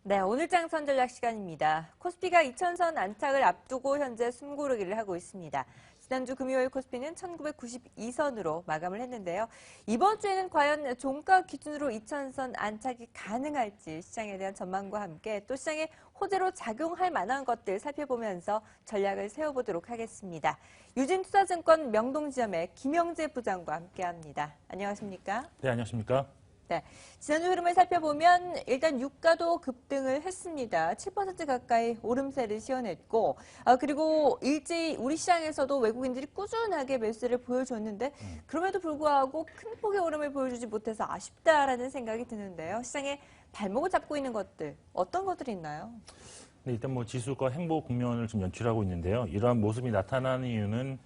네, 오늘 장선 전략 시간입니다. 코스피가 2000선 안착을 앞두고 현재 숨고르기를 하고 있습니다. 지난주 금요일 코스피는 1992선으로 마감을 했는데요. 이번 주에는 과연 종가 기준으로 2000선 안착이 가능할지 시장에 대한 전망과 함께 또 시장에 호재로 작용할 만한 것들 살펴보면서 전략을 세워보도록 하겠습니다. 유진투자증권 명동지점의 김영재 부장과 함께합니다. 안녕하십니까? 네, 안녕하십니까? 네, 지난주 흐름을 살펴보면 일단 유가도 급등을 했습니다. 7% 가까이 오름세를 시현했고 그리고 일제히 우리 시장에서도 외국인들이 꾸준하게 매수를 보여줬는데 그럼에도 불구하고 큰 폭의 오름을 보여주지 못해서 아쉽다라는 생각이 드는데요. 시장에 발목을 잡고 있는 것들 어떤 것들이 있나요? 네, 일단 뭐 지수가 행보 국면을 좀 연출하고 있는데요. 이러한 모습이 나타나는 이유는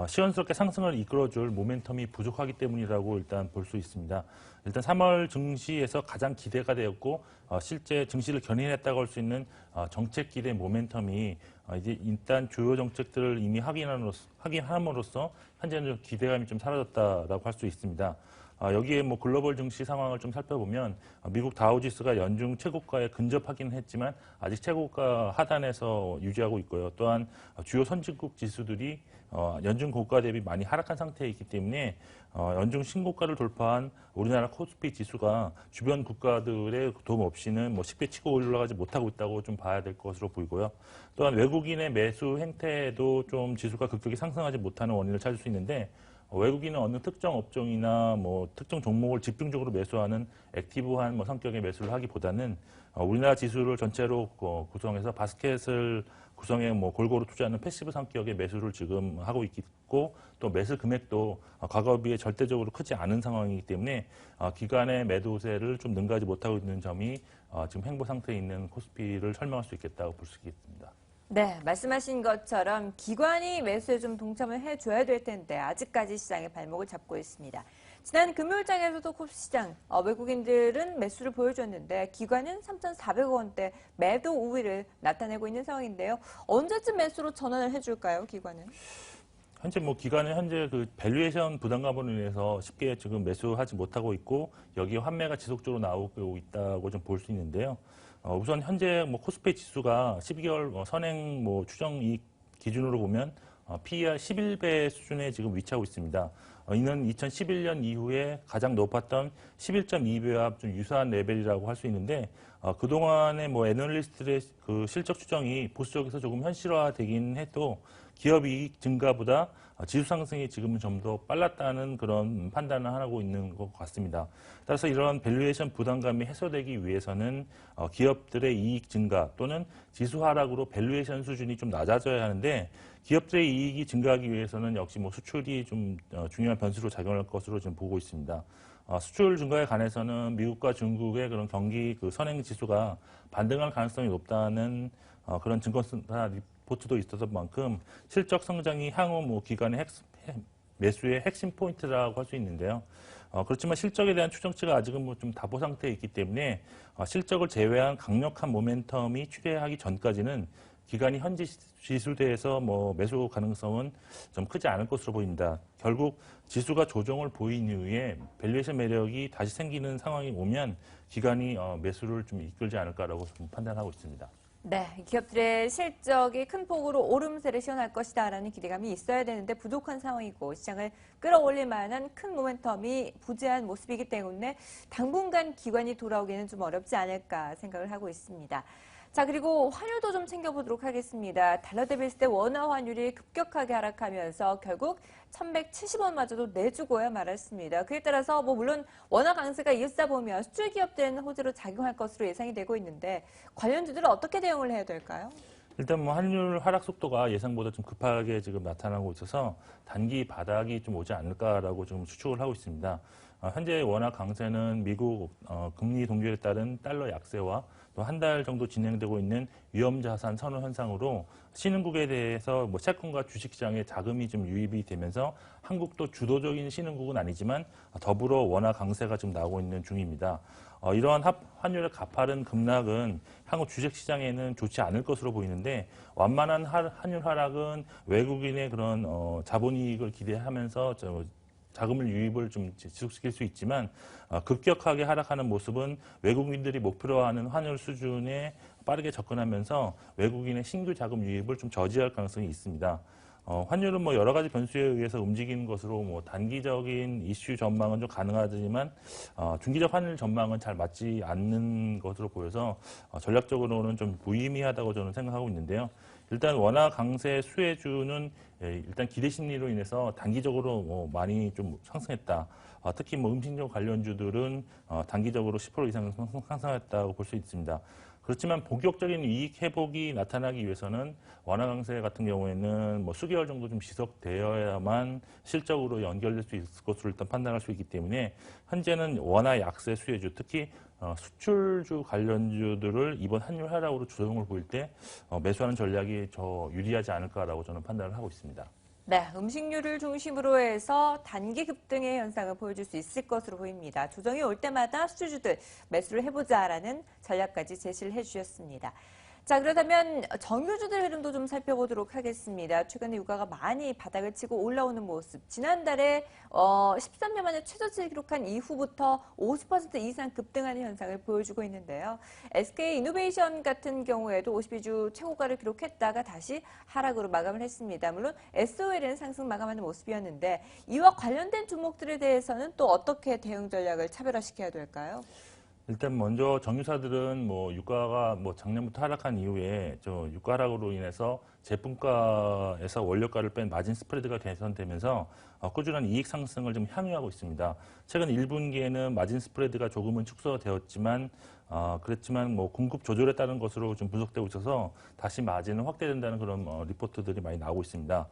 시원스럽게 상승을 이끌어줄 모멘텀이 부족하기 때문이라고 일단 볼 수 있습니다. 일단 3월 증시에서 가장 기대가 되었고 실제 증시를 견인했다고 할 수 있는 정책 기대 모멘텀이 이제 일단 주요 정책들을 이미 확인함으로써 현재는 기대감이 좀 사라졌다라고 할 수 있습니다. 여기에 뭐 글로벌 증시 상황을 좀 살펴보면 미국 다우지수가 연중 최고가에 근접하긴 했지만 아직 최고가 하단에서 유지하고 있고요. 또한 주요 선진국 지수들이 연중 고가 대비 많이 하락한 상태에 있기 때문에 연중 신고가를 돌파한 우리나라 코스피 지수가 주변 국가들의 도움 없이는 뭐 쉽게 치고 올라가지 못하고 있다고 좀 봐야 될 것으로 보이고요. 또한 외국인의 매수 행태도 좀 지수가 급격히 상승하지 못하는 원인을 찾을 수 있는데 외국인은 어느 특정 업종이나 뭐 특정 종목을 집중적으로 매수하는 액티브한 뭐 성격의 매수를 하기보다는 우리나라 지수를 전체로 구성해서 바스켓을 구성해 뭐 골고루 투자하는 패시브 성격의 매수를 지금 하고 있고 또 매수 금액도 과거 비해 절대적으로 크지 않은 상황이기 때문에 기관의 매도세를 좀 능가하지 못하고 있는 점이 지금 횡보 상태에 있는 코스피를 설명할 수 있겠다고 볼 수 있겠습니다. 네, 말씀하신 것처럼 기관이 매수에 좀 동참을 해줘야 될 텐데 아직까지 시장에 발목을 잡고 있습니다. 지난 금요일장에서도 코스시장 외국인들은 매수를 보여줬는데 기관은 3,400억 원대 매도 우위를 나타내고 있는 상황인데요. 언제쯤 매수로 전환을 해줄까요, 기관은? 현재 뭐 기관은 현재 그 밸류에이션 부담감으로 인해서 쉽게 지금 매수하지 못하고 있고 여기에 환매가 지속적으로 나오고 있다고 좀 볼 수 있는데요. 우선 현재 뭐 코스피 지수가 12개월 선행 뭐 추정 이익 기준으로 보면 PER 11배 수준에 지금 위치하고 있습니다. 이는 2011년 이후에 가장 높았던 11.2배와 좀 유사한 레벨이라고 할 수 있는데 그동안의 뭐 애널리스트들의 그 실적 추정이 보수 쪽에서 조금 현실화되긴 해도 기업 이익 증가보다 지수 상승이 지금은 좀 더 빨랐다는 그런 판단을 하고 있는 것 같습니다. 따라서 이런 밸류에이션 부담감이 해소되기 위해서는 기업들의 이익 증가 또는 지수 하락으로 밸류에이션 수준이 좀 낮아져야 하는데 기업들의 이익이 증가하기 위해서는 역시 뭐 수출이 좀 중요한 변수로 작용할 것으로 지금 보고 있습니다. 수출 증가에 관해서는 미국과 중국의 그런 경기 그 선행 지수가 반등할 가능성이 높다는 그런 증권사 리포트도 있었던 만큼 실적 성장이 향후 뭐 기관의 매수의 핵심 포인트라고 할 수 있는데요. 그렇지만 실적에 대한 추정치가 아직은 뭐 좀 다보 상태에 있기 때문에 실적을 제외한 강력한 모멘텀이 출현하기 전까지는 기관이 현재 지수대에서 뭐 매수 가능성은 좀 크지 않을 것으로 보입니다. 결국 지수가 조정을 보인 이후에 밸류에이션 매력이 다시 생기는 상황이 오면 기관이 매수를 좀 이끌지 않을까라고 좀 판단하고 있습니다. 네, 기업들의 실적이 큰 폭으로 오름세를 시현할 것이다라는 기대감이 있어야 되는데 부족한 상황이고 시장을 끌어올릴 만한 큰 모멘텀이 부재한 모습이기 때문에 당분간 기관이 돌아오기는 좀 어렵지 않을까 생각을 하고 있습니다. 자, 그리고 환율도 좀 챙겨보도록 하겠습니다. 달러 대비 했을 때 원화 환율이 급격하게 하락하면서 결국 1,170원마저도 내주고야 말았습니다. 그에 따라서 뭐 물론 원화 강세가 이어지다 보면 수출 기업들은 호재로 작용할 것으로 예상이 되고 있는데 관련주들은 어떻게 대응을 해야 될까요? 일단 뭐 환율 하락 속도가 예상보다 좀 급하게 지금 나타나고 있어서 단기 바닥이 좀 오지 않을까라고 지금 추측을 하고 있습니다. 현재 원화 강세는 미국 금리 동결에 따른 달러 약세와 또 한 달 정도 진행되고 있는 위험자산 선호 현상으로 신흥국에 대해서 뭐 채권과 주식시장에 자금이 좀 유입이 되면서 한국도 주도적인 신흥국은 아니지만 더불어 원화 강세가 좀 나오고 있는 중입니다. 이러한 환율의 가파른 급락은 향후 주식시장에는 좋지 않을 것으로 보이는데 완만한 환율 하락은 외국인의 그런 자본이익을 기대하면서 자금을 유입을 좀 지속시킬 수 있지만 급격하게 하락하는 모습은 외국인들이 목표로 하는 환율 수준에 빠르게 접근하면서 외국인의 신규 자금 유입을 좀 저지할 가능성이 있습니다. 환율은 뭐 여러 가지 변수에 의해서 움직이는 것으로 뭐 단기적인 이슈 전망은 좀 가능하지만 중기적 환율 전망은 잘 맞지 않는 것으로 보여서 전략적으로는 좀 무의미하다고 저는 생각하고 있는데요. 일단 원화 강세 수혜주는 일단 기대 심리로 인해서 단기적으로 뭐 많이 좀 상승했다. 특히 뭐 음식료 관련주들은 단기적으로 10% 이상 상승했다고 볼 수 있습니다. 그렇지만 본격적인 이익 회복이 나타나기 위해서는 원화 강세 같은 경우에는 뭐 수개월 정도 좀 지속되어야만 실적으로 연결될 수 있을 것으로 일단 판단할 수 있기 때문에 현재는 원화 약세 수혜주, 특히 수출주 관련주들을 이번 환율 하락으로 조정을 보일 때 매수하는 전략이 더 유리하지 않을까라고 저는 판단을 하고 있습니다. 네, 음식료를 중심으로 해서 단기 급등의 현상을 보여줄 수 있을 것으로 보입니다. 조정이 올 때마다 수주주들 매수를 해보자라는 전략까지 제시를 해주셨습니다. 자, 그렇다면 정유주들 흐름도 좀 살펴보도록 하겠습니다. 최근에 유가가 많이 바닥을 치고 올라오는 모습. 지난달에 13년 만에 최저치를 기록한 이후부터 50% 이상 급등하는 현상을 보여주고 있는데요. SK이노베이션 같은 경우에도 52주 최고가를 기록했다가 다시 하락으로 마감을 했습니다. 물론 SOL은 상승 마감하는 모습이었는데 이와 관련된 종목들에 대해서는 또 어떻게 대응 전략을 차별화시켜야 될까요? 일단 먼저 정유사들은 뭐 유가가 뭐 작년부터 하락한 이후에 저 유가 하락으로 인해서 제품가에서 원료가를 뺀 마진 스프레드가 개선되면서 꾸준한 이익 상승을 좀 향유하고 있습니다. 최근 1분기에는 마진 스프레드가 조금은 축소되었지만 그렇지만 뭐 공급 조절에 따른 것으로 좀 분석되고 있어서 다시 마진은 확대된다는 그런 리포트들이 많이 나오고 있습니다.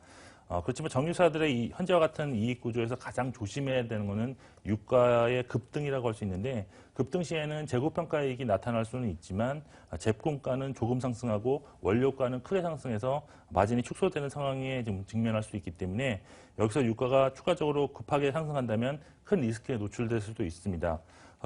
그렇지만 정유사들의 이 현재와 같은 이익 구조에서 가장 조심해야 되는 것은 유가의 급등이라고 할 수 있는데 급등 시에는 재고평가 이익이 나타날 수는 있지만 제품가는 조금 상승하고 원료가는 크게 상승해서 마진이 축소되는 상황에 좀 직면할 수 있기 때문에 여기서 유가가 추가적으로 급하게 상승한다면 큰 리스크에 노출될 수도 있습니다.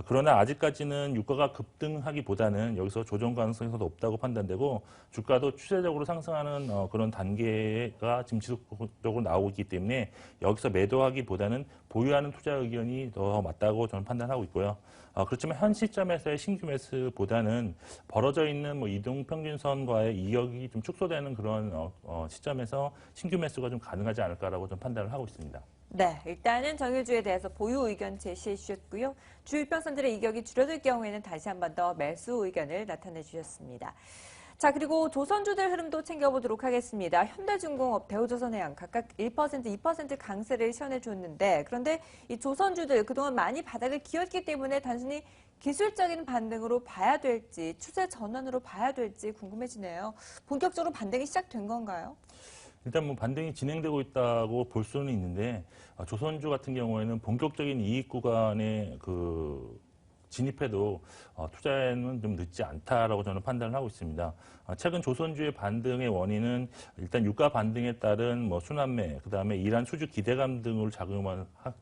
그러나 아직까지는 유가가 급등하기보다는 여기서 조정 가능성이 더 높다고 판단되고 주가도 추세적으로 상승하는 그런 단계가 지금 지속적으로 나오고 있기 때문에 여기서 매도하기보다는 보유하는 투자 의견이 더 맞다고 저는 판단하고 있고요. 그렇지만 현 시점에서의 신규 매수보다는 벌어져 있는 뭐 이동평균선과의 이격이 좀 축소되는 그런 시점에서 신규 매수가 좀 가능하지 않을까라고 좀 판단을 하고 있습니다. 네, 일단은 정유주에 대해서 보유 의견 제시해 주셨고요. 주일평선들의 이격이 줄어들 경우에는 다시 한 번 더 매수 의견을 나타내 주셨습니다. 자, 그리고 조선주들 흐름도 챙겨보도록 하겠습니다. 현대중공업, 대우조선해양 각각 1%, 2% 강세를 시현해 줬는데 그런데 이 조선주들 그동안 많이 바닥을 기었기 때문에 단순히 기술적인 반등으로 봐야 될지 추세 전환으로 봐야 될지 궁금해지네요. 본격적으로 반등이 시작된 건가요? 일단 뭐 반등이 진행되고 있다고 볼 수는 있는데 조선주 같은 경우에는 본격적인 이익 구간에 진입해도 투자에는 좀 늦지 않다라고 저는 판단을 하고 있습니다. 최근 조선주의 반등의 원인은 일단 유가 반등에 따른 뭐 순환매, 그다음에 이란 수주 기대감 등을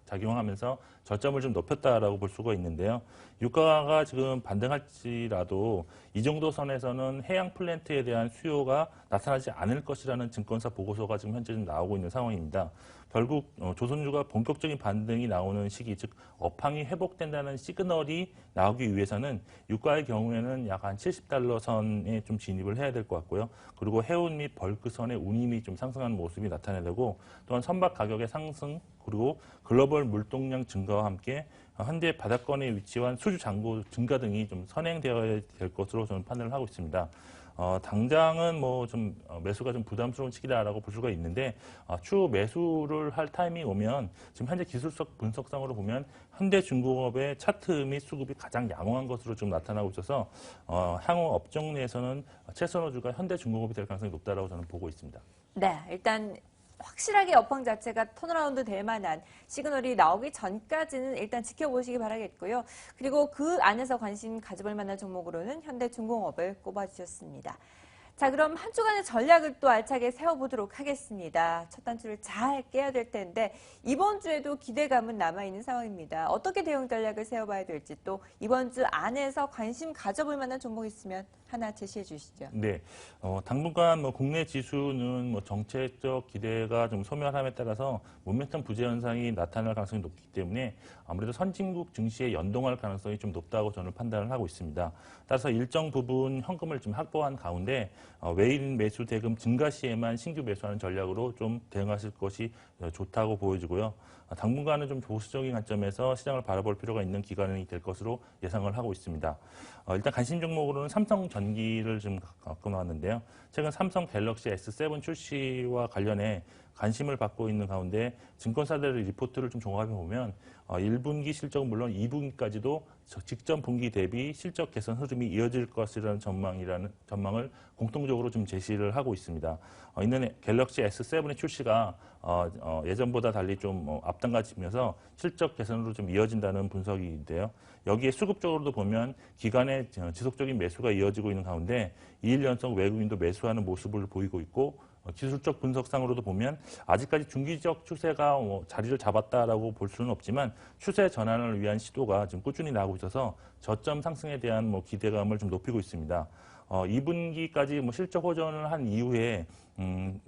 작용하면서 저점을 좀 높였다라고 볼 수가 있는데요. 유가가 지금 반등할지라도 이 정도 선에서는 해양 플랜트에 대한 수요가 나타나지 않을 것이라는 증권사 보고서가 지금 현재 좀 나오고 있는 상황입니다. 결국 조선주가 본격적인 반등이 나오는 시기, 즉 업황이 회복된다는 시그널이 나오기 위해서는 유가의 경우에는 약 한 70달러 선에 좀 진입을 해야 될 것 같고요. 그리고 해운 및 벌크선의 운임이 좀 상승하는 모습이 나타나야 되고 또한 선박 가격의 상승 그리고 글로벌 물동량 증가와 함께 현재 바닥권에 위치한 수주 잔고 증가 등이 좀 선행되어야 될 것으로 저는 판단을 하고 있습니다. 당장은 뭐 좀 매수가 좀 부담스러운 시기다라고 볼 수가 있는데 추후 매수를 할 타이밍이 오면 지금 현재 기술적 분석상으로 보면 현대중공업의 차트 및 수급이 가장 양호한 것으로 좀 나타나고 있어서 향후 업종 내에서는 최선호주가 현대중공업이 될 가능성이 높다라고 저는 보고 있습니다. 네, 일단 확실하게 업황 자체가 턴어라운드 될 만한 시그널이 나오기 전까지는 일단 지켜보시기 바라겠고요. 그리고 그 안에서 관심 가져볼 만한 종목으로는 현대중공업을 꼽아주셨습니다. 자, 그럼 한 주간의 전략을 또 알차게 세워보도록 하겠습니다. 첫 단추를 잘 깨야 될 텐데 이번 주에도 기대감은 남아있는 상황입니다. 어떻게 대응 전략을 세워봐야 될지 또 이번 주 안에서 관심 가져볼 만한 종목 있으면 하나 제시해 주시죠. 네, 당분간 뭐 국내 지수는 뭐 정책적 기대가 좀 소멸함에 따라서 모멘텀 부재 현상이 나타날 가능성이 높기 때문에 아무래도 선진국 증시에 연동할 가능성이 좀 높다고 저는 판단을 하고 있습니다. 따라서 일정 부분 현금을 좀 확보한 가운데 외인 매수 대금 증가 시에만 신규 매수하는 전략으로 좀 대응하실 것이 좋다고 보여지고요. 당분간은 좀 보수적인 관점에서 시장을 바라볼 필요가 있는 기간이 될 것으로 예상을 하고 있습니다. 일단 관심 종목으로는 삼성전기를 좀 갖고 나왔는데요. 최근 삼성 갤럭시 S7 출시와 관련해 관심을 받고 있는 가운데 증권사들의 리포트를 좀 종합해 보면 1분기 실적은 물론 2분기까지도 직전 분기 대비 실적 개선 흐름이 이어질 것이라는 전망을 공통적으로 좀 제시를 하고 있습니다. 이는 갤럭시 S7의 출시가 예전보다 달리 좀 앞당겨지면서 실적 개선으로 좀 이어진다는 분석인데요. 여기에 수급적으로도 보면 기간에 지속적인 매수가 이어지고 있는 가운데 2일 연속 외국인도 매수하는 모습을 보이고 있고 기술적 분석상으로도 보면 아직까지 중기적 추세가 자리를 잡았다라고 볼 수는 없지만 추세 전환을 위한 시도가 지금 꾸준히 나오고 있어서 저점 상승에 대한 기대감을 좀 높이고 있습니다. 2분기까지 실적 호전을 한 이후에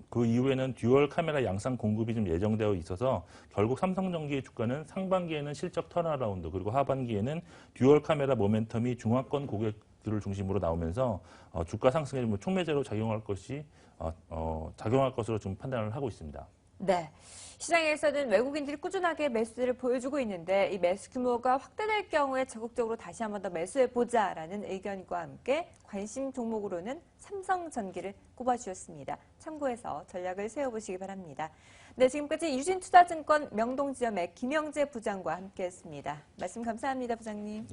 그 이후에는 듀얼 카메라 양산 공급이 좀 예정되어 있어서 결국 삼성전기의 주가는 상반기에는 실적 턴어라운드 그리고 하반기에는 듀얼 카메라 모멘텀이 중화권 고객들을 중심으로 나오면서 주가 상승에 촉매제로 작용할 것으로 좀 판단을 하고 있습니다. 네. 시장에서는 외국인들이 꾸준하게 매수를 보여주고 있는데 이 매수 규모가 확대될 경우에 적극적으로 다시 한 번 더 매수해보자라는 의견과 함께 관심 종목으로는 삼성전기를 꼽아주셨습니다. 참고해서 전략을 세워보시기 바랍니다. 네, 지금까지 유진투자증권 명동지점의 김영재 부장과 함께했습니다. 말씀 감사합니다, 부장님.